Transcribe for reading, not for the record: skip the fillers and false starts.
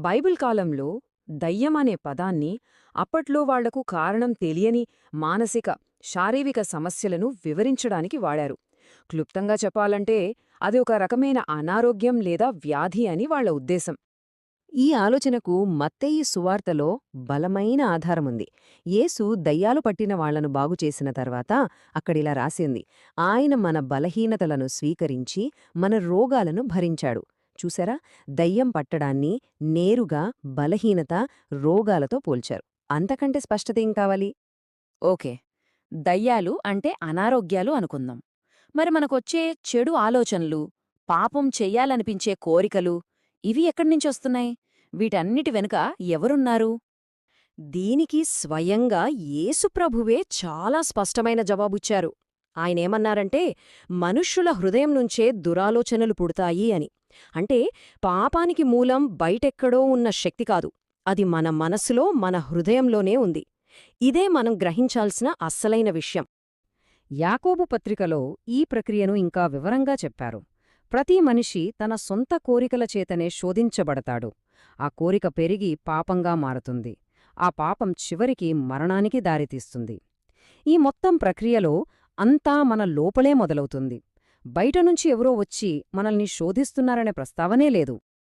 Bible కాలంలో దయ్యం అనే పదాన్ని అప్పట్లో వాళ్లకు కారణం తెలియని మానసిక, శారీరక సమస్యలను వివరించడానికి వాడారు. క్లుప్తంగా చెప్పాలంటే అది ఒక రకమైన అనారోగ్యం లేదా వ్యాధి అని వాళ్ల ఉద్దేశం. ఈ ఆలోచనకు మత్తయి సువార్తలో బలమైన ఆధారముంది. యేసు దయ్యాలు పట్టిన వాళ్లను బాగుచేసిన తర్వాత అక్కడిలా రాసింది, ఆయన మన బలహీనతలను స్వీకరించి మన రోగాలను భరించాడు. చూసారా, దయ్యం పట్టడాన్ని నేరుగా బలహీనత, రోగాలతో పోల్చారు. అంతకంటే స్పష్టతేం కావాలి? ఓకే. దయ్యాలు అంటే అనారోగ్యాలు అనుకుందాం. మరి మనకొచ్చే చెడు ఆలోచనలు, పాపం చెయ్యాలనిపించే కోరికలు ఇవి ఎక్కడ్నించొస్తున్నాయి? వీటన్నిటి వెనుక ఎవరున్నారు? దీనికి స్వయంగా యేసుప్రభువే చాలా స్పష్టమైన జవాబుచ్చారు. ఆయనేమన్నారంటే, మనుష్యుల హృదయం నుంచే దురాలోచనలు పుడతాయి అని. అంటే పాపానికి మూలం బయటెక్కడో ఉన్న శక్తి కాదు, అది మన మనసులో, మన హృదయంలోనే ఉంది. ఇదే మనం గ్రహించాల్సిన అస్సలైన విషయం. యాకోబు పత్రికలో ఈ ప్రక్రియను ఇంకా వివరంగా చెప్పారు. ప్రతి మనిషి తన సొంత కోరికల చేతనే శోధించబడతాడు. ఆ కోరిక పెరిగి పాపంగా మారుతుంది. ఆ పాపం చివరికి మరణానికి దారితీస్తుంది. ఈ మొత్తం ప్రక్రియలో అంతా మన లోపలే మొదలవుతుంది. బయటనుంచి ఎవరో వచ్చి మనల్ని శోధిస్తున్నారనే ప్రస్తావనే లేదు.